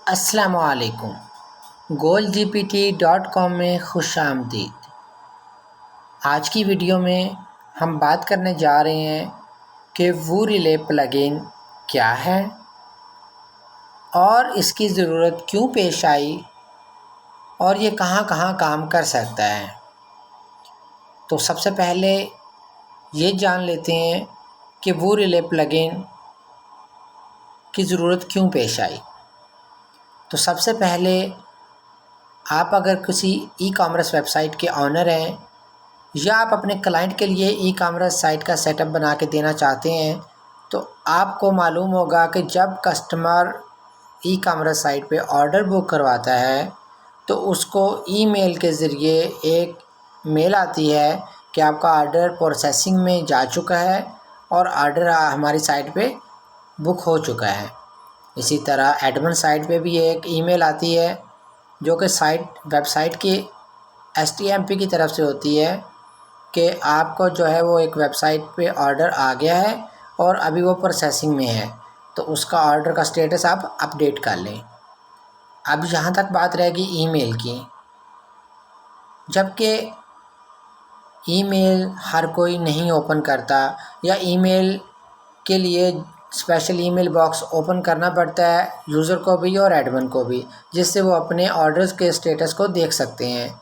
अस्सलामुअलैकुम। goalgpt.com में खुशामदीद। आज की वीडियो में हम बात करने जा रहे हैं कि वो रिले प्लगइन क्या है और इसकी ज़रूरत क्यों पेश आई और ये कहां कहां काम कर सकता है। तो सबसे पहले ये जान लेते हैं कि वो रिले प्लगइन की ज़रूरत क्यों पेश आई। तो सबसे पहले आप अगर किसी ई कॉमर्स वेबसाइट के ऑनर हैं या आप अपने क्लाइंट के लिए ई कॉमर्स साइट का सेटअप बना के देना चाहते हैं, तो आपको मालूम होगा कि जब कस्टमर ई कॉमर्स साइट पे ऑर्डर बुक करवाता है तो उसको ईमेल के ज़रिए एक मेल आती है कि आपका ऑर्डर प्रोसेसिंग में जा चुका है और ऑर्डर हमारी साइट पे बुक हो चुका है। इसी तरह एडमिन साइट पे भी एक ईमेल आती है जो कि वेबसाइट की HTMP की तरफ से होती है कि आपको जो है वो एक वेबसाइट पे ऑर्डर आ गया है और अभी वो प्रोसेसिंग में है, तो उसका ऑर्डर का स्टेटस आप अपडेट कर लें। अब यहाँ तक बात रहेगी ईमेल की। जबकि ईमेल हर कोई नहीं ओपन करता या ईमेल के लिए स्पेशल ईमेल बॉक्स ओपन करना पड़ता है यूज़र को भी और एडमिन को भी, जिससे वो अपने ऑर्डर्स के स्टेटस को देख सकते हैं।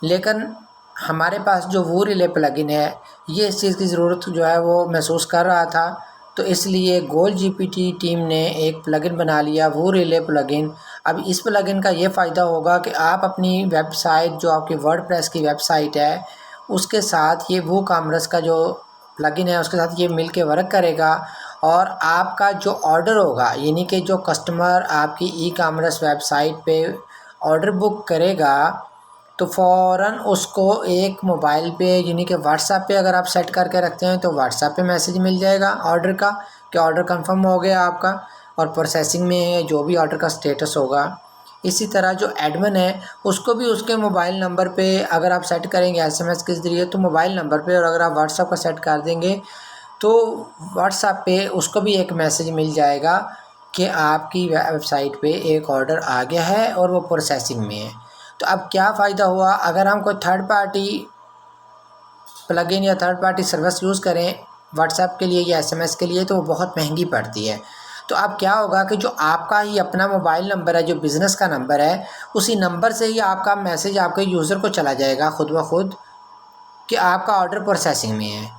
लेकिन हमारे पास जो वो रिले प्लगइन है ये इस चीज़ की ज़रूरत जो है वो महसूस कर रहा था, तो इसलिए goalgpt टीम ने एक प्लगइन बना लिया वो रिले प्लगइन। अब इस प्लगइन का ये फ़ायदा होगा कि आप अपनी वेबसाइट जो आपकी वर्डप्रेस की वेबसाइट है उसके साथ ये वो कॉमर्स का जो प्लगइन है उसके साथ ये मिल के वर्क करेगा और आपका जो ऑर्डर होगा यानी कि जो कस्टमर आपकी ई कॉमर्स वेबसाइट पे ऑर्डर बुक करेगा तो फ़ौरन उसको एक मोबाइल पे यानी कि व्हाट्सएप पे अगर आप सेट करके रखते हैं तो व्हाट्सएप पे मैसेज मिल जाएगा ऑर्डर का कि ऑर्डर कंफर्म हो गया आपका और प्रोसेसिंग में है, जो भी ऑर्डर का स्टेटस होगा। इसी तरह जो एडमिन है उसको भी उसके मोबाइल नंबर पे अगर आप सेट करेंगे SMS के ज़रिए तो मोबाइल नंबर पे, और अगर आप व्हाट्सएप का सेट कर देंगे तो व्हाट्सएप पे उसको भी एक मैसेज मिल जाएगा कि आपकी वेबसाइट पे एक ऑर्डर आ गया है और वो प्रोसेसिंग में है। तो अब क्या फ़ायदा हुआ, अगर हम कोई थर्ड पार्टी प्लगइन या थर्ड पार्टी सर्विस यूज़ करें व्हाट्सएप के लिए या SMS के लिए तो वो बहुत महंगी पड़ती है। तो अब क्या होगा कि जो आपका ही अपना मोबाइल नंबर है, जो बिज़नेस का नंबर है, उसी नंबर से ही आपका मैसेज आपके यूज़र को चला जाएगा खुद ब खुद कि आपका ऑर्डर प्रोसेसिंग में है।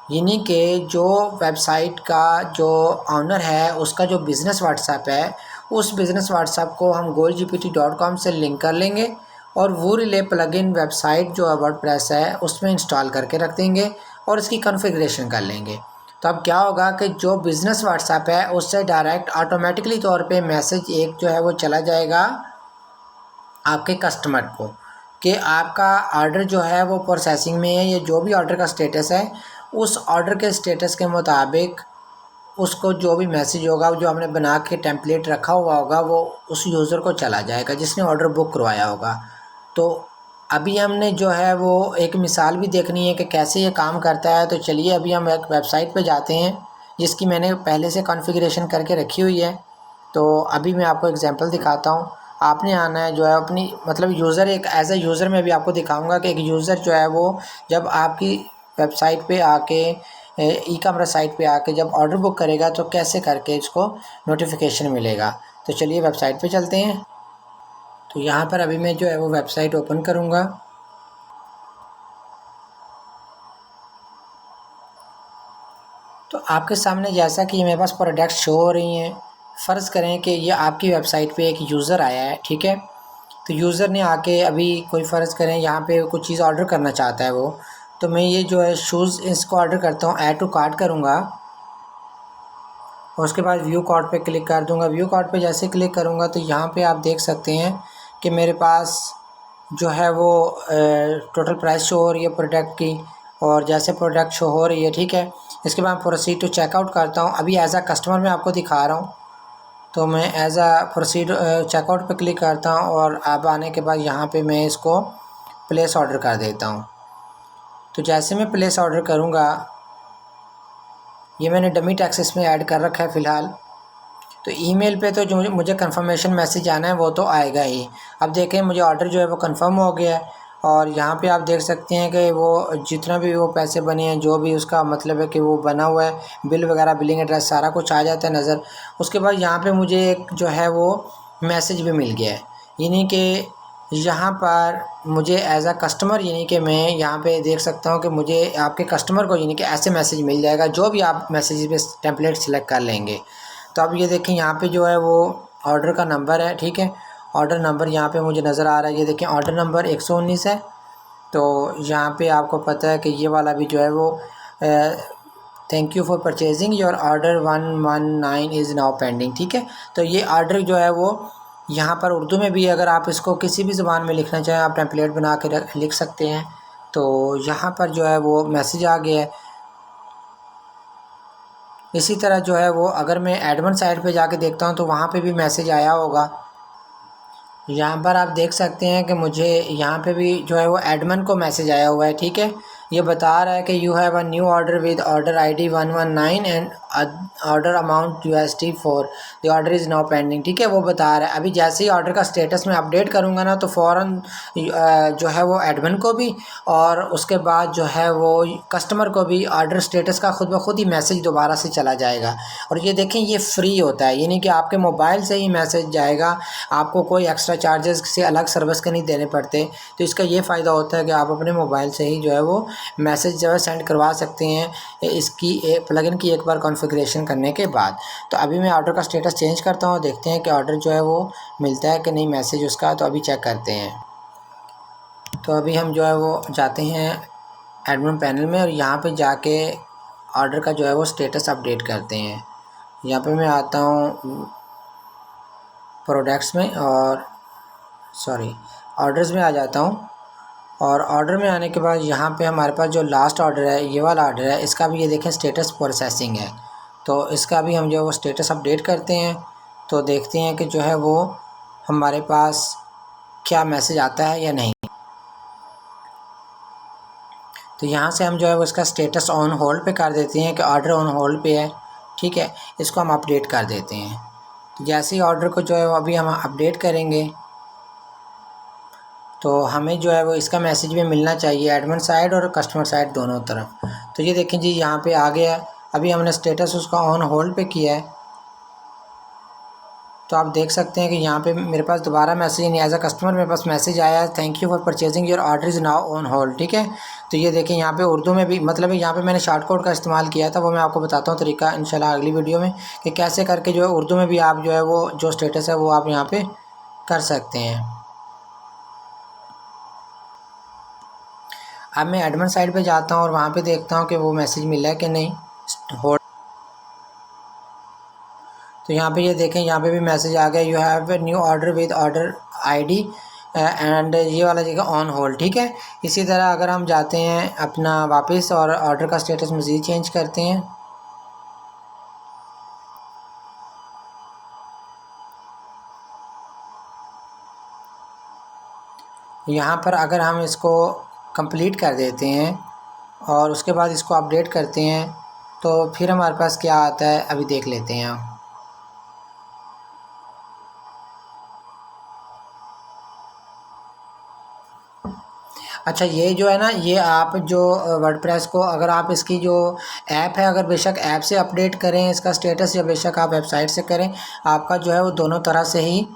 यानी कि जो वेबसाइट का जो ऑनर है उसका जो बिज़नेस व्हाट्सएप है उस बिज़नेस व्हाट्सएप को हम goalgpt.com से लिंक कर लेंगे और वो रिले प्लगइन वेबसाइट जो वर्डप्रेस है उसमें इंस्टॉल करके रख देंगे और इसकी कॉन्फ़िगरेशन कर लेंगे। तो अब क्या होगा कि जो बिज़नेस व्हाट्सएप है उससे डायरेक्ट ऑटोमेटिकली तौर पे मैसेज एक जो है वो चला जाएगा आपके कस्टमर को कि आपका ऑर्डर जो है वो प्रोसेसिंग में है, या जो भी ऑर्डर का स्टेटस है उस ऑर्डर के स्टेटस के मुताबिक उसको जो भी मैसेज होगा जो हमने बना के टेम्पलेट रखा हुआ होगा वो उस यूज़र को चला जाएगा जिसने ऑर्डर बुक करवाया होगा। तो अभी हमने जो है वो एक मिसाल भी देखनी है कि कैसे ये काम करता है। तो चलिए अभी हम एक वेबसाइट पे जाते हैं जिसकी मैंने पहले से कॉन्फ़िगरेशन करके रखी हुई है। तो अभी मैं आपको एग्जांपल दिखाता हूँ। आपने आना है जो है अपनी मतलब यूज़र एक एज ए यूज़र में भी आपको दिखाऊंगा कि एक यूज़र जो है वो जब आपकी वेबसाइट पे आके ई कॉमर्स साइट पे आके जब ऑर्डर बुक करेगा तो कैसे करके इसको नोटिफिकेशन मिलेगा। तो चलिए वेबसाइट पे चलते हैं। तो यहाँ पर अभी मैं जो है वो वेबसाइट ओपन करूँगा। तो आपके सामने जैसा कि मेरे पास प्रोडक्ट शो हो रही हैं, फ़र्ज़ करें कि ये आपकी वेबसाइट पे एक यूज़र आया है, ठीक है। तो यूज़र ने आके अभी कोई फ़र्ज़ करें यहाँ पे कुछ चीज़ ऑर्डर करना चाहता है वो, तो मैं ये जो है शूज़ इसको ऑर्डर करता हूँ, ऐड टू कार्ट करूँगा और उसके बाद व्यू कार्ट पे क्लिक कर दूँगा। व्यू कार्ट पे जैसे क्लिक करूँगा तो यहाँ पे आप देख सकते हैं कि मेरे पास जो है वो टोटल प्राइस शो हो रही है प्रोडक्ट की और जैसे प्रोडक्ट शो हो रही है, ठीक है। इसके बाद प्रोसीड टू चेकआउट करता हूँ। अभी एज अ कस्टमर मैं आपको दिखा रहा हूँ, तो मैं एज अ प्रोसीड चेकआउट पे क्लिक करता हूँ और अब आने के बाद यहाँ पे मैं इसको प्लेस ऑर्डर कर देता हूँ। तो जैसे मैं प्लेस ऑर्डर करूँगा, ये मैंने डमी टैक्स इसमें ऐड कर रखा है फ़िलहाल। तो ईमेल पे तो जो मुझे कंफर्मेशन मैसेज आना है वो तो आएगा ही। अब देखें मुझे ऑर्डर जो है वो कंफर्म हो गया है और यहाँ पे आप देख सकते हैं कि वो जितना भी वो पैसे बने हैं, जो भी उसका मतलब है कि वो बना हुआ है, बिल वगैरह, बिलिंग एड्रेस सारा कुछ आ जाता है नज़र। उसके बाद यहाँ पे मुझे एक जो है वो मैसेज भी मिल गया है, यानी कि यहाँ पर मुझे एज अ कस्टमर, यानी कि मैं यहाँ पे देख सकता हूँ कि मुझे आपके कस्टमर को यानी कि ऐसे मैसेज मिल जाएगा जो भी आप मैसेज पे टेम्पलेट सेलेक्ट कर लेंगे। तो अब ये देखें यहाँ पे जो है वो ऑर्डर का नंबर है, ठीक है। ऑर्डर नंबर यहाँ पे मुझे नज़र आ रहा है, ये देखें ऑर्डर नंबर 119 है। तो यहाँ पे आपको पता है कि ये वाला भी जो है वो thank you for purchasing your order 119 is now pending, ठीक है। तो ये ऑर्डर जो है वो यहाँ पर उर्दू में भी, अगर आप इसको किसी भी ज़ुबान में लिखना चाहें आप टेम्पलेट बना के लिख सकते हैं। तो यहाँ पर जो है वो मैसेज आ गया है। इसी तरह जो है वो अगर मैं एडमिन साइट पे जाके देखता हूँ तो वहाँ पे भी मैसेज आया होगा। यहाँ पर आप देख सकते हैं कि मुझे यहाँ पे भी जो है वो एडमिन को मैसेज आया हुआ है, ठीक है। ये बता रहा है कि you have a new order with order ID 119 and order amount USD 4, the order is now pending, ठीक है। वो बता रहा है। अभी जैसे ही ऑर्डर का स्टेटस मैं अपडेट करूँगा ना तो फ़ौरन जो है वो एडमिन को भी और उसके बाद जो है वो कस्टमर को भी ऑर्डर स्टेटस का खुद ब खुद ही मैसेज दोबारा से चला जाएगा। और ये देखें ये फ्री होता है, यानी कि आपके मोबाइल से ही मैसेज जाएगा, आपको कोई एक्स्ट्रा चार्जेस से अलग सर्विस के नहीं देने पड़ते। तो इसका ये फ़ायदा होता है कि आप अपने मोबाइल से ही जो है वो मैसेज जो है सेंड करवा सकते हैं इसकी प्लगइन की एक बार कॉन्फ़िगरेशन करने के बाद। तो अभी मैं ऑर्डर का स्टेटस चेंज करता हूँ, देखते हैं कि ऑर्डर जो है वो मिलता है कि नहीं मैसेज उसका। तो अभी चेक करते हैं। तो अभी हम जो है वो जाते हैं एडमिन पैनल में और यहाँ पे जाके ऑर्डर का जो है वो स्टेटस अपडेट करते हैं। यहाँ पे मैं आता हूँ प्रोडक्ट्स में और ऑर्डर्स में आ जाता हूँ। और ऑर्डर में आने के बाद यहाँ पे हमारे पास जो लास्ट ऑर्डर है, ये वाला ऑर्डर है, इसका भी ये देखें स्टेटस प्रोसेसिंग है। तो इसका भी हम जो है वो स्टेटस अपडेट करते हैं। तो देखते हैं कि जो है वो हमारे पास क्या मैसेज आता है या नहीं। तो यहाँ से हम जो है वो इसका स्टेटस ऑन होल्ड पे कर देते हैं कि ऑर्डर ऑन होल्ड पे है, ठीक है। इसको हम अपडेट कर देते हैं। तो जैसे ही ऑर्डर को जो है वो अभी हम अपडेट करेंगे तो हमें जो है वो इसका मैसेज भी मिलना चाहिए एडमिन साइड और कस्टमर साइड दोनों तरफ। तो ये देखें जी यहाँ पे आ गया है। अभी हमने स्टेटस उसका ऑन होल्ड पे किया है। तो आप देख सकते हैं कि यहाँ पे मेरे पास दोबारा मैसेज नहीं, एज अ कस्टमर मेरे पास मैसेज आया है thank you for purchasing your order is now on hold, ठीक है। तो ये देखें यहाँ पे उर्दू में भी, मतलब यहाँ पे मैंने शॉर्ट कोड का इस्तेमाल किया था, वो मैं आपको बताता हूँ तरीका इंशाल्लाह अगली वीडियो में कि कैसे करके जो है उर्दू में भी आप जो है वो जो स्टेटस है वो आप यहाँ पर कर सकते हैं। अब मैं एडमिन साइड पे जाता हूँ और वहाँ पे देखता हूँ कि वो मैसेज मिला है कि नहीं होल्ड। तो यहाँ पे ये देखें यहाँ पे भी मैसेज आ गया you have a new order with order ID and ये वाला जगह ऑन होल्ड, ठीक है। इसी तरह अगर हम जाते हैं अपना वापस और ऑर्डर का स्टेटस मज़ीद चेंज करते हैं। यहाँ पर अगर हम इसको कंप्लीट कर देते हैं और उसके बाद इसको अपडेट करते हैं तो फिर हमारे पास क्या आता है अभी देख लेते हैं हम। अच्छा ये जो है ना, ये आप जो वर्डप्रेस को अगर आप इसकी जो ऐप है अगर बेशक ऐप से अपडेट करें इसका स्टेटस या बेशक आप वेबसाइट से करें, आपका जो है वो दोनों तरह से ही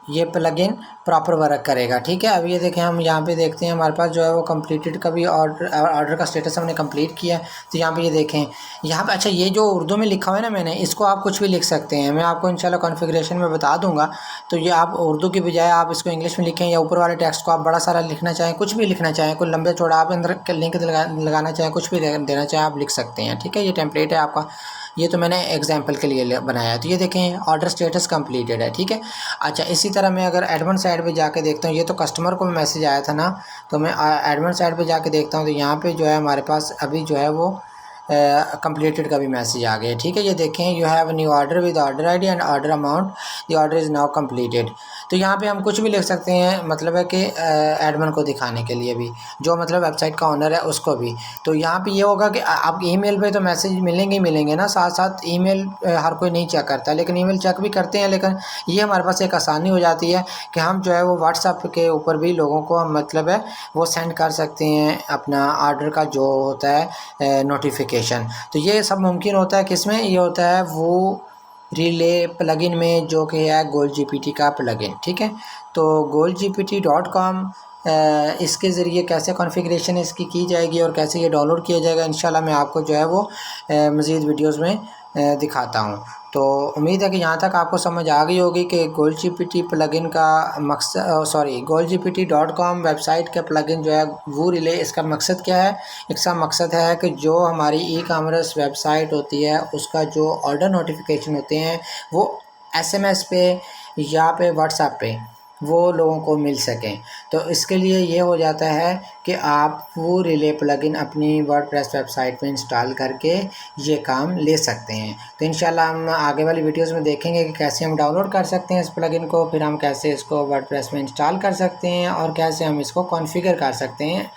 ये प्लगइन प्रॉपर वर्क करेगा, ठीक है। अब ये देखें हम यहाँ पे देखते हैं हमारे पास जो है वो कंप्लीटेड का भी ऑर्डर का स्टेटस हमने कंप्लीट किया है। तो यहाँ पे ये देखें यहाँ पे, अच्छा ये जो उर्दू में लिखा हुआ है ना मैंने, इसको आप कुछ भी लिख सकते हैं, मैं आपको इंशाल्लाह कॉन्फ़िगरेशन में बता दूंगा। तो ये आप उर्दू की बजाय आप इसको इंग्लिश में लिखें या ऊपर वाले टेक्स्ट को आप बड़ा सारा लिखना चाहें, कुछ भी लिखना चाहें, कोई लंबे चौड़ा आप अंदर लिंक लगाना चाहें, कुछ भी देना चाहें आप लिख सकते हैं, ठीक है। ये टेम्पलेट है आपका, ये तो मैंने एग्जांपल के लिए बनाया है। तो ये देखें ऑर्डर स्टेटस कंप्लीटेड है, ठीक है। अच्छा इसी तरह मैं अगर एडमिन साइड पे जाके देखता हूँ, ये तो कस्टमर को मैसेज आया था ना, तो मैं एडमिन साइड पे जाके देखता हूँ तो यहाँ पे जो है हमारे पास अभी जो है वो कंप्लीटेड का भी मैसेज आ गया, ठीक है। ये देखें you have new order with order ID and order amount, the order is now completed. तो यहाँ पे हम कुछ भी लिख सकते हैं, मतलब है कि एडमिन को दिखाने के लिए भी, जो मतलब वेबसाइट का ओनर है उसको भी। तो यहाँ पे ये होगा कि आप ईमेल पे तो मैसेज मिलेंगे ही मिलेंगे ना, साथ साथ ईमेल हर कोई नहीं चेक करता, लेकिन ईमेल चेक भी करते हैं। लेकिन ये हमारे पास एक आसानी हो जाती है कि हम जो है वो व्हाट्सएप के ऊपर भी लोगों को हम मतलब है वो सेंड कर सकते हैं अपना ऑर्डर का जो होता है नोटिफिकेशन। तो ये सब मुमकिन होता है किसमें, ये होता है वो रिले प्लगइन में, जो कि है GoalGPT का प्लगइन। ठीक है, तो goalgpt.com इसके ज़रिए कैसे कॉन्फ़िगरेशन इसकी की जाएगी और कैसे ये डाउनलोड किया जाएगा, इंशाल्लाह मैं आपको जो है वो मज़ीद वीडियोस में दिखाता हूँ। तो उम्मीद है कि यहाँ तक आपको समझ आ गई होगी कि GoalGPT प्लगइन का मकसद, goalgpt.com वेबसाइट का प्लगइन जो है वो रिले, इसका मकसद क्या है। इसका मकसद है कि जो हमारी ई कॉमर्स वेबसाइट होती है उसका जो ऑर्डर नोटिफिकेशन होते हैं वो SMS पे या पे व्हाट्सएप पे वो लोगों को मिल सकें। तो इसके लिए ये हो जाता है कि आप वो रिले प्लगइन अपनी वर्डप्रेस वेबसाइट में इंस्टॉल करके ये काम ले सकते हैं। तो इंशाल्लाह हम आगे वाली वीडियोस में देखेंगे कि कैसे हम डाउनलोड कर सकते हैं इस प्लगइन को, फिर हम कैसे इसको वर्डप्रेस में इंस्टॉल कर सकते हैं और कैसे हम इसको कॉन्फ़िगर कर सकते हैं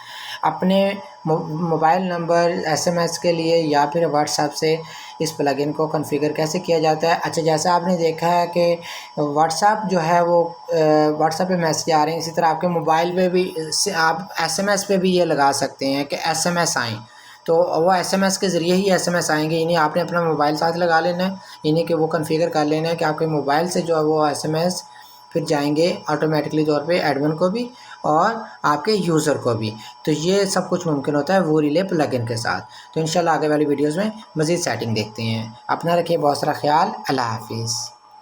अपने मोबाइल नंबर SMS के लिए या फिर व्हाट्सएप से इस प्लगइन को कॉन्फ़िगर कैसे किया जाता है। अच्छा, जैसा आपने देखा है कि व्हाट्सएप जो है वो व्हाट्सएप पे मैसेज आ रहे हैं, इसी तरह आपके मोबाइल पे भी आप SMS पे भी ये लगा सकते हैं कि SMS आएँ। तो वो SMS के ज़रिए ही SMS आएंगे, इन्हें आपने अपना मोबाइल साथ लगा लेना है, इन्हें के वो कॉन्फ़िगर कर लेना है कि आपके मोबाइल से जो है वो SMS फिर जाएंगे ऑटोमेटिकली तौर पे एडमिन को भी और आपके यूज़र को भी। तो ये सब कुछ मुमकिन होता है वो रिले प्लगइन के साथ। तो इंशाल्लाह आगे वाली वीडियोस में मज़ीद सेटिंग देखते हैं। अपना रखिए बहुत सारा ख्याल। अल्लाह हाफिज़।